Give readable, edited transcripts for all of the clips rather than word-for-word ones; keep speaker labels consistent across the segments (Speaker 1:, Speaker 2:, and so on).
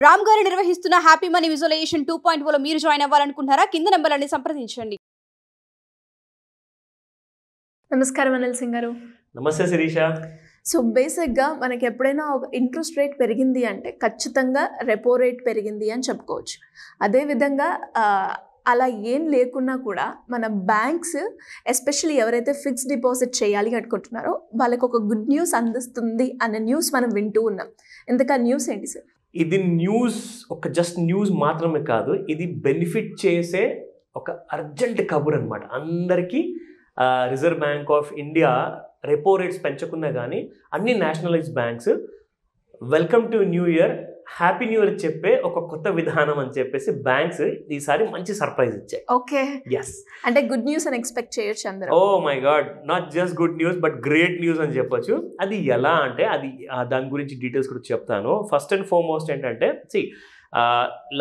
Speaker 1: రామ్ గారు నిర్వహిస్తున్న happy money visualisation 2.0 లో మీరు జాయిన్ అవ్వాలనుకుంటున్నారా? కింద నంబర్లని సంప్రదించండి.
Speaker 2: నమస్కారం అనిల్ సింగ్ గారు.
Speaker 3: నమస్తే శిరీష.
Speaker 2: సో బేసిక్గా మనకి ఎప్పుడైనా ఒక ఇంట్రెస్ట్ రేట్ పెరిగింది అంటే ఖచ్చితంగా రెపో రేట్ పెరిగింది అని చెప్పుకోవచ్చు. అదేవిధంగా అలా ఏం లేకున్నా కూడా మన బ్యాంక్స్ ఎస్పెషల్లీ ఎవరైతే ఫిక్స్డ్ డిపాజిట్ చేయాలి అనుకుంటున్నారో వాళ్ళకి ఒక గుడ్ న్యూస్ అందిస్తుంది అనే న్యూస్ మనం వింటూ ఉన్నాం. ఇంతకా న్యూస్ ఏంటి సార్?
Speaker 3: ఇది న్యూస్ ఒక జస్ట్ న్యూస్ మాత్రమే కాదు, ఇది బెనిఫిట్ చేసే ఒక అర్జెంట్ కబుర్ అనమాట. అందరికీ Reserve Bank of India repo rates పెంచకున్నా కానీ అన్ని nationalise banks welcome to new year, happy new year చెప్పే ఒక కొత్త విధానం అని చెప్పేసి బ్యాంక్స్ ఈసారి మంచి సర్ప్రైజ్ ఇచ్చాయి.
Speaker 2: ఓకే,
Speaker 3: ఎస్,
Speaker 2: అంటే గుడ్ న్యూస్ అని ఎక్స్పెక్ట్ చేయొచ్చు అందరూ.
Speaker 3: Oh my God, not just good news but great news అని చెప్పొచ్చు. అది ఎలా అంటే అది దాని గురించి డీటెయిల్స్ కూడా చెప్తాను. ఫస్ట్ అండ్ ఫార్మోస్ట్ ఏంటంటే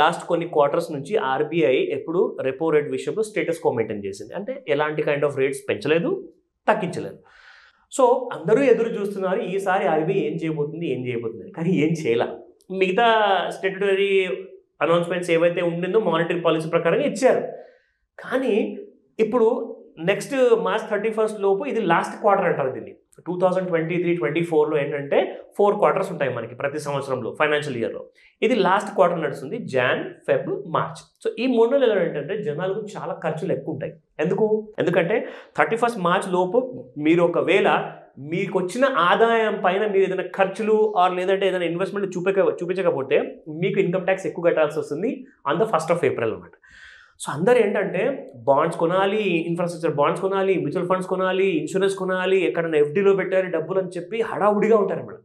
Speaker 3: లాస్ట్ కొన్ని క్వార్టర్స్ నుంచి ఆర్బీఐ ఎప్పుడు రెపో రేట్ విషయంలో స్టేటస్ కో మెయింటైన్ చేసింది. అంటే ఎలాంటి కైండ్ ఆఫ్ రేట్స్ పెంచలేదు, తగ్గించలేదు. సో అందరూ ఎదురు చూస్తున్నారు ఈసారి ఆర్బీఐ ఏం చేయబోతుంది, కానీ ఏం చేయాల. మిగతా స్టేట్యుటరీ అనౌన్స్మెంట్స్ ఏవైతే ఉండిందో మానిటరీ పాలసీ ప్రకారంగా ఇచ్చారు. కానీ ఇప్పుడు నెక్స్ట్ మార్చ్ 31 లోపు ఇది లాస్ట్ క్వార్టర్ అంటారు దీన్ని. 2023-24లో ఏంటంటే 4 క్వార్టర్స్ ఉంటాయి మనకి ప్రతి సంవత్సరంలో ఫైనాన్షియల్ ఇయర్లో. ఇది లాస్ట్ క్వార్టర్ నడుస్తుంది, జాన్, ఫెబ్, మార్చ్. సో ఈ 3 నెలలు ఏంటంటే జనాలకు చాలా ఖర్చులు ఎక్కువ ఉంటాయి. ఎందుకంటే 31 మార్చ్ లోపు మీరు ఒకవేళ మీకు వచ్చిన ఆదాయం పైన మీరు ఏదైనా ఖర్చులు ఆర్ లేదంటే ఏదైనా ఇన్వెస్ట్మెంట్ చూపించకపోతే మీకు ఇన్కమ్ ట్యాక్స్ ఎక్కువ కట్టాల్సి వస్తుంది ఆన్ ద 1st ఏప్రిల్ అనమాట. సో అందరు ఏంటంటే బాండ్స్ కొనాలి, ఇన్ఫ్రాస్ట్రక్చర్ బాండ్స్ కొనాలి, మ్యూచువల్ ఫండ్స్ కొనాలి, ఇన్సూరెన్స్ కొనాలి, ఎక్కడైనా ఎఫ్డీలో పెట్టాలి డబ్బులు అని చెప్పి హడావుడిగా ఉంటారు మేడం.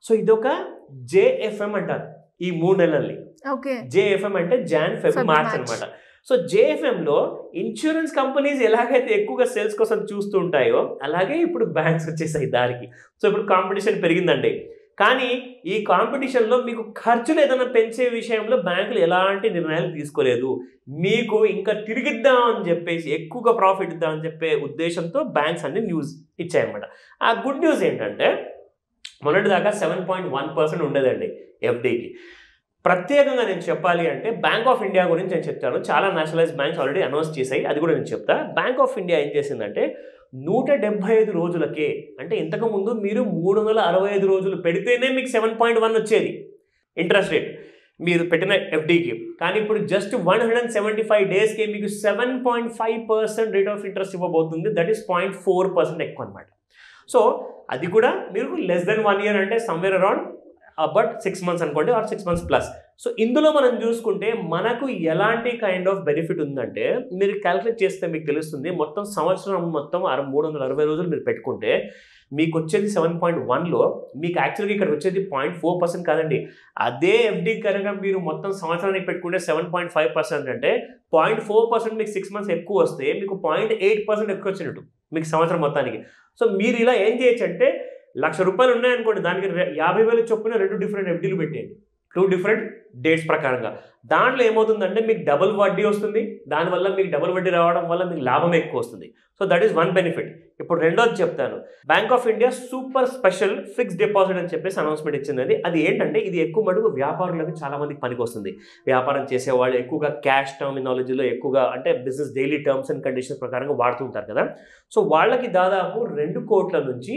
Speaker 3: సో ఇదొక జేఎఫ్ఎం అంటారు ఈ 3 నెలల్ని.
Speaker 2: ఓకే,
Speaker 3: జేఎఫ్ఎం అంటే జాన్, ఫెబ్, మార్చ్ అనమాట. సో జేఎఫ్ఎంలో ఇన్సూరెన్స్ కంపెనీస్ ఎలాగైతే ఎక్కువగా సేల్స్ కోసం చూస్తూ ఉంటాయో అలాగే ఇప్పుడు బ్యాంక్స్ వచ్చేసాయి దారికి. సో ఇప్పుడు కాంపిటీషన్ పెరిగిందండి. కానీ ఈ కాంపిటీషన్లో మీకు ఖర్చులు ఏదైనా పెంచే విషయంలో బ్యాంకులు ఎలాంటి నిర్ణయాలు తీసుకోలేదు. మీకు ఇంకా తిరిగిద్దాం అని చెప్పేసి ఎక్కువగా ప్రాఫిట్ ఇద్దామని చెప్పే ఉద్దేశంతో బ్యాంక్స్ అన్ని న్యూస్ ఇచ్చాయన్నమాట. ఆ గుడ్ న్యూస్ ఏంటంటే మొన్నటిదాకా 7.1% ఉండేదండి ఎఫ్డీకి. ప్రత్యేకంగా నేను చెప్పాలి అంటే బ్యాంక్ ఆఫ్ ఇండియా గురించి నేను చెప్తాను. చాలా నేషనలైజ్ బ్యాంక్స్ ఆల్రెడీ అనౌన్స్ చేశాయి, అది కూడా నేను చెప్తా. బ్యాంక్ ఆఫ్ ఇండియా ఏం చేసిందంటే 175 రోజులకే, అంటే ఇంతకుముందు మీరు 365 రోజులు పెడితేనే మీకు 7.1 వచ్చేది ఇంట్రెస్ట్ రేట్ మీరు పెట్టిన ఎఫ్డీకి. కానీ ఇప్పుడు జస్ట్ 175 డేస్కి మీకు 7.5% రేట్ ఆఫ్ ఇంట్రెస్ట్ ఇవ్వబోతుంది. దట్ ఈస్ 0.4% ఎక్కువ అనమాట. సో అది కూడా మీరు లెస్ దెన్ 1 ఇయర్ అంటే సమ్వేర్ అరౌండ్ బట్ 6 months అనుకోండి ఆర్ 6 months ప్లస్. సో ఇందులో మనం చూసుకుంటే మనకు ఎలాంటి కైండ్ ఆఫ్ బెనిఫిట్ ఉందంటే మీరు క్యాలిక్యులేట్ చేస్తే మీకు తెలుస్తుంది. మొత్తం సంవత్సరం మొత్తం 360 రోజులు మీరు పెట్టుకుంటే మీకు వచ్చేది 7.1లో మీకు యాక్చువల్గా ఇక్కడ వచ్చేది 0.4% కాదండి. అదే ఎఫ్డీ కనుక మీరు మొత్తం సంవత్సరానికి పెట్టుకుంటే 7.5% అంటే 0.4% మీకు 6 months ఎక్కువ వస్తే మీకు 0.8% ఎక్కువ వచ్చినట్టు మీకు సంవత్సరం మొత్తానికి. సో మీరు ఇలా ఏం చేయొచ్చు అంటే ₹1,00,000 ఉన్నాయనుకోండి, దానికి 50,000 చొప్పున 2 డిఫరెంట్ ఎఫ్డీలు పెట్టేయండి, 2 డిఫరెంట్ డేట్స్ ప్రకారంగా. దాంట్లో ఏమవుతుందంటే మీకు డబుల్ వడ్డీ వస్తుంది. దానివల్ల మీకు డబుల్ వడ్డీ రావడం వల్ల మీకు లాభం ఎక్కువ వస్తుంది. So that is one benefit. ఇప్పుడు రెండోది చెప్తాను. Bank of India super special fixed deposit అని చెప్పేసి అనౌన్స్మెంట్ ఇచ్చింది. అది ఏంటంటే ఇది ఎక్కువ మటుకు వ్యాపారులకు చాలా మందికి పనికి వస్తుంది. వ్యాపారం చేసేవాళ్ళు ఎక్కువగా క్యాష్ టర్మినాలజీలో ఎక్కువగా అంటే business daily terms and conditions ప్రకారంగా వాడుతూ ఉంటారు కదా. సో వాళ్ళకి దాదాపు 2 కోట్ల నుంచి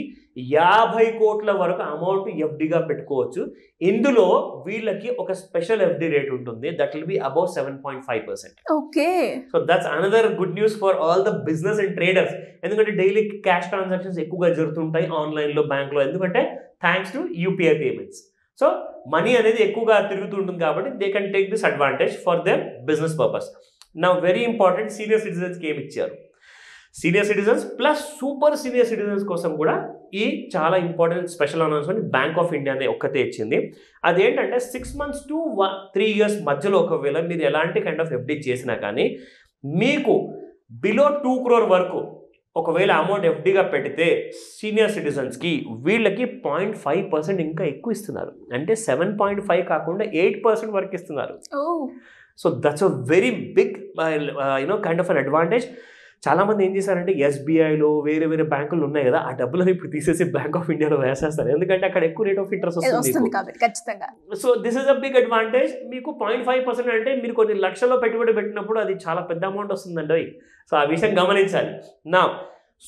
Speaker 3: 50 కోట్ల వరకు అమౌంట్ ఎఫ్డీగా పెట్టుకోవచ్చు. ఇందులో వీళ్ళకి ఒక స్పెషల్ ఎఫ్డీ రేట్ ఉంటుంది, that will be above 7.5%.
Speaker 2: Okay,
Speaker 3: so that's another good news for all the business and traders. ఎందుకంటే డైలీ క్యాష్ ట్రాన్సాక్షన్స్ ఎక్కువగా జరుగుతుంటాయి ఆన్లైన్లో, బ్యాంక్లో. ఎందుకంటే thanks to UPI payments. So money అనేది ఎక్కువగా తిరుగుతూ ఉంటుంది కాబట్టి they can take this advantage for their business purpose. నా వెరీ ఇంపార్టెంట్, సీనియర్ సిటిజన్స్కి ఏమి ఇచ్చారు? Senior citizens plus super senior citizens కోసం కూడా ఈ చాలా important special announcement bank of India అనే ఒక్కతే ఇచ్చింది. అదేంటంటే 6 months to 3 years మధ్యలో ఒకవేళ మీరు ఎలాంటి కైండ్ ఆఫ్ ఎఫ్డీ చేసినా కానీ మీకు బిలో 2 crore వరకు ఒకవేళ అమౌంట్ ఎఫ్డీగా పెడితే సీనియర్ సిటిజన్స్కి వీళ్ళకి 0.5% ఇంకా ఎక్కువ ఇస్తున్నారు. అంటే 7.5 కాకుండా 8% వరకు ఇస్తున్నారు. So that's a very big kind of an advantage. చాలా మంది ఏం చేశారంటే ఎస్బీఐలో వేరే వేరే బ్యాంకులు ఉన్నాయి కదా, ఆ డబ్బులను ఇప్పుడు తీసేసి బ్యాంక్ ఆఫ్ ఇండియాలో వేసేస్తారు, ఎందుకంటే అక్కడ ఎక్కువ రేట్ ఆఫ్ ఇంట్రెస్ట్ వస్తుంది
Speaker 2: కాబట్టి ఖచ్చితంగా.
Speaker 3: So this is a big advantage. మీకు 0.5% అంటే మీరు కొన్ని లక్షల్లో పెట్టుబడి పెట్టినప్పుడు అది చాలా పెద్ద అమౌంట్ వస్తుందండి. సో ఆ విషయం గమనించాలి. నా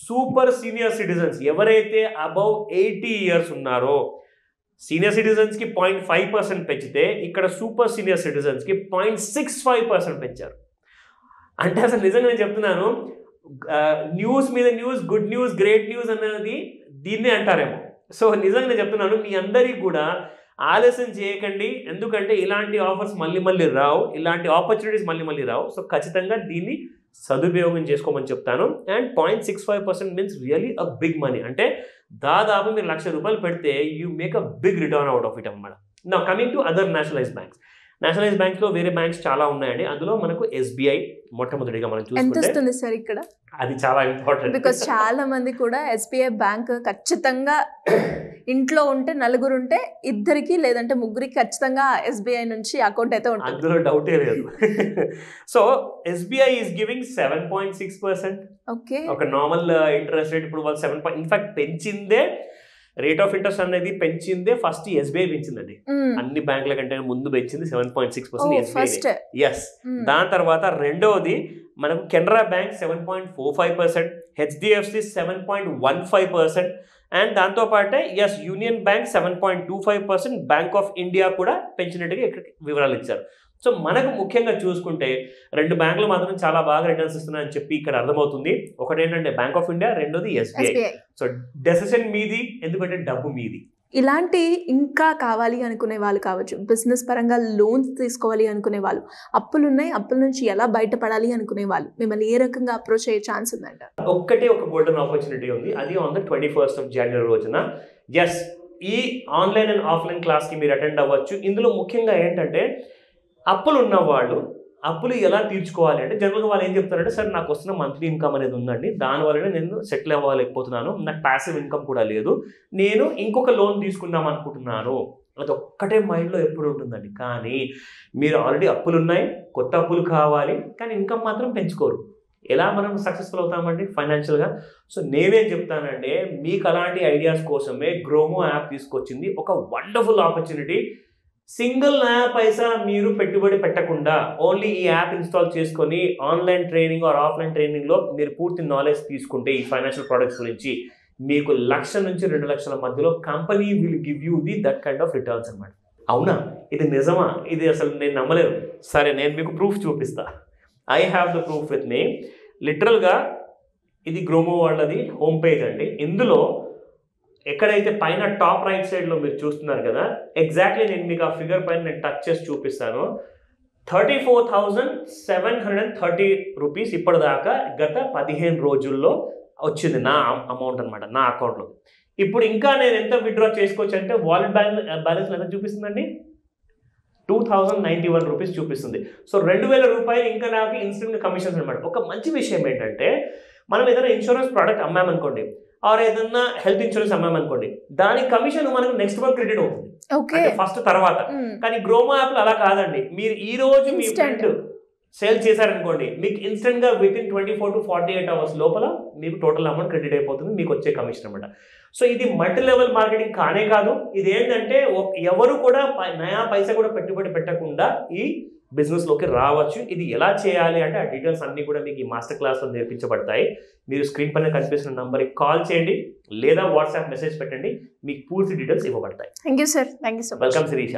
Speaker 3: సూపర్ సీనియర్ సిటిజన్స్ ఎవరైతే అబౌవ్ 80 years ఉన్నారో, సీనియర్ సిటిజన్స్కి 0.5% పెంచితే ఇక్కడ సూపర్ సీనియర్ సిటిజన్స్కి 0.65% పెంచారు. అంటే అసలు నిజంగా నేను చెప్తున్నాను, న్యూస్ మీద news, good news, great news అనేది దీన్నే అంటారేమో. సో నిజంగా నేను చెప్తున్నాను, మీ అందరికీ కూడా ఆలస్యం చేయకండి, ఎందుకంటే ఇలాంటి ఆఫర్స్ మళ్ళీ మళ్ళీ రావు, ఇలాంటి ఆపర్చునిటీస్ మళ్ళీ మళ్ళీ రావు. సో ఖచ్చితంగా దీన్ని సదుపయోగం చేసుకోమని చెప్తాను. And 0.65% means really a big money. అంటే దాదాపు మీరు ₹1,00,000 పెడితే you make a big return out of it అన్నమాట. నా coming to other nationalise banks. Nationalise బ్యాంక్స్లో వేరే బ్యాంక్స్ చాలా ఉన్నాయండి. అందులో మనకు ఎస్బీఐ మొట్టమొదటిగా మనం
Speaker 2: ఎంత
Speaker 3: చూసుకుంటే
Speaker 2: వస్తుంది సార్ ఇక్కడ?
Speaker 3: అది చాలా ఇంపార్టెంట్.
Speaker 2: బికాస్ చాలా మంది కూడా ఎస్బీఐ బ్యాంక్ ఖచ్చితంగా ఇంట్లో ఉంటే 4 ఉంటే 2 లేదంటే 3 ఖచ్చితంగా ఎస్బీఐ నుంచి అకౌంట్ అయితే ఉంటుంది,
Speaker 3: అందులో డౌటే లేదు. So SBI is giving 7.6%.
Speaker 2: Okay,
Speaker 3: ఒక నార్మల్ ఇంట్రెస్ట్ రేట్. ఇప్పుడు వాళ్ళు 7 ఇన్ఫాక్ట్ పెంచిందే, రేట్ ఆఫ్ ఇంట్రెస్ట్ అనేది పెంచిందే ఫస్ట్ ఎస్బీఐ పెంచిందండి. అన్ని బ్యాంకుల కంటే ముందు పెంచింది 7.6% ఎస్బీఐ. ఎస్, దాని తర్వాత రెండవది మనకు కెనరా బ్యాంక్ 7.45%, హెచ్డిఎఫ్సి 7.15%, అండ్ దాంతోపాటే ఎస్ Union Bank 7.25%, Bank of India కూడా పెంచినట్టుగా ఇక్కడ వివరాలు ఇచ్చారు. సో మనకు ముఖ్యంగా చూసుకుంటే 2 బ్యాంకులు మాత్రం చాలా బాగా రిటర్న్స్ ఇస్తున్నాయని చెప్పి ఇక్కడ అర్థమవుతుంది. ఒకటి ఏంటంటే బ్యాంక్ ఆఫ్ ఇండియా, రెండోది ఎస్బీఐ. సో డెసిషన్ మీది, ఎందుకంటే డబ్బు మీది.
Speaker 2: ఇలాంటి ఇంకా కావాలి అనుకునే వాళ్ళు కావచ్చు, బిజినెస్ పరంగా లోన్స్ తీసుకోవాలి అనుకునే వాళ్ళు, అప్పులు ఉన్నాయి, అప్పుల నుంచి ఎలా బయటపడాలి అనుకునే వాళ్ళు మిమ్మల్ని ఏ రకంగా అప్రోచ్ అయ్యే ఛాన్స్ ఉందంట?
Speaker 3: ఒక్కటే ఒక గోల్డెన్ ఆపర్చునిటీ ఉంది, అది on the 21st of January రోజున. ఎస్, ఈ ఆన్లైన్ అండ్ ఆఫ్లైన్ క్లాస్కి మీరు అటెండ్ అవ్వచ్చు. ఇందులో ముఖ్యంగా ఏంటంటే అప్పులు ఉన్నవాళ్ళు అప్పులు ఎలా తీర్చుకోవాలి అంటే, జనరల్గా వాళ్ళు ఏం చెప్తారంటే, సార్ నాకు వస్తున్న మంత్లీ ఇన్కమ్ అనేది ఉందండి, దానివల్లనే నేను సెటిల్ అవ్వలేకపోతున్నాను, నాకు ప్యాసివ్ ఇన్కమ్ కూడా లేదు, నేను ఇంకొక లోన్ తీసుకుందాం అనుకుంటున్నాను. అది ఒక్కటే మైండ్లో ఎప్పుడు ఉంటుందండి. కానీ మీరు ఆల్రెడీ అప్పులు ఉన్నాయి, కొత్త అప్పులు కావాలి, కానీ ఇన్కమ్ మాత్రం పెంచుకోరు. ఎలా మనం సక్సెస్ఫుల్ అవుతామండి ఫైనాన్షియల్గా? సో నేనేం చెప్తానంటే, మీకు అలాంటి ఐడియాస్ కోసమే గ్రోమో యాప్ తీసుకొచ్చింది ఒక వండర్ఫుల్ ఆపర్చునిటీ. సింగిల్ నయా పైసా మీరు పెట్టుబడి పెట్టకుండా ఓన్లీ ఈ యాప్ ఇన్స్టాల్ చేసుకొని ఆన్లైన్ ట్రైనింగ్ ఆర్ ఆఫ్లైన్ ట్రైనింగ్లో మీరు పూర్తి నాలెడ్జ్ తీసుకుంటే ఈ ఫైనాన్షియల్ ప్రొడక్ట్స్ గురించి, మీకు 1,00,000 నుంచి 2,00,000 మధ్యలో company will give you that kind of returns అనమాట. అవునా, ఇది నిజమా? ఇది అసలు నేను నమ్మలేను. సరే, నేను మీకు ప్రూఫ్ చూపిస్తా. I have the proof with me. లిటరల్గా ఇది గ్రోమో వాళ్ళది హోమ్ పేజ్ అండి. ఇందులో ఎక్కడైతే పైన టాప్ రైట్ సైడ్లో మీరు చూస్తున్నారు కదా, ఎగ్జాక్ట్లీ నేను మీకు ఆ ఫిగర్ పైన నేను టచ్ చేసి చూపిస్తాను. 34,730 రూపీస్ ఇప్పటిదాకా గత 15 రోజుల్లో వచ్చింది నా అమౌంట్ అనమాట, నా అకౌంట్లో. ఇప్పుడు ఇంకా నేను ఎంత విత్డ్రా చేసుకోవచ్చు అంటే, వాలెట్ బ్యాలెన్స్ ఎంత చూపిస్తుందండి? 2,091 రూపీస్ చూపిస్తుంది. సో 2,000 రూపాయలు ఇంకా నాకు ఇన్స్టెంట్గా కమిషన్స్ అనమాట. ఒక మంచి విషయం ఏంటంటే, మనం ఏదైనా ఇన్సూరెన్స్ ప్రోడక్ట్ అమ్మామనుకోండి, ఆర్ ఏదన్నా హెల్త్ ఇన్సూరెన్స్ అమ్మామనుకోండి, దాని కమిషన్ మనకు నెక్స్ట్ మంత్ క్రెడిట్ అవుతుంది, ఫస్ట్ తర్వాత. కానీ గ్రోమో యాప్లో అలా కాదండి. మీరు ఈ రోజు మీ ఫ్రెండ్ సేల్ చేశారనుకోండి, మీకు ఇన్స్టెంట్గా వితిన్ 24 to 48 hours లోపల మీకు టోటల్ అమౌంట్ క్రెడిట్ అయిపోతుంది, మీకు వచ్చే కమిషన్ అనమాట. సో ఇది మల్టీ లెవెల్ మార్కెటింగ్ కానే కాదు. ఇది ఏంటంటే ఎవరు కూడా నయా పైసా కూడా పెట్టుబడి పెట్టకుండా ఈ బిజినెస్లోకి రావచ్చు. ఇది ఎలా చేయాలి అంటే, ఆ డీటెయిల్స్ అన్నీ కూడా మీకు ఈ మాస్టర్ క్లాస్లో నేర్పించబడతాయి. మీరు స్క్రీన్ పైన కనిపిస్తున్న నంబర్కి కాల్ చేయండి లేదా వాట్సాప్ మెసేజ్ పెట్టండి, మీకు పూర్తి డీటెయిల్స్ ఇవ్వబడతాయి.
Speaker 2: Thank you sir. Thank you so much.
Speaker 3: Welcome Sirisha.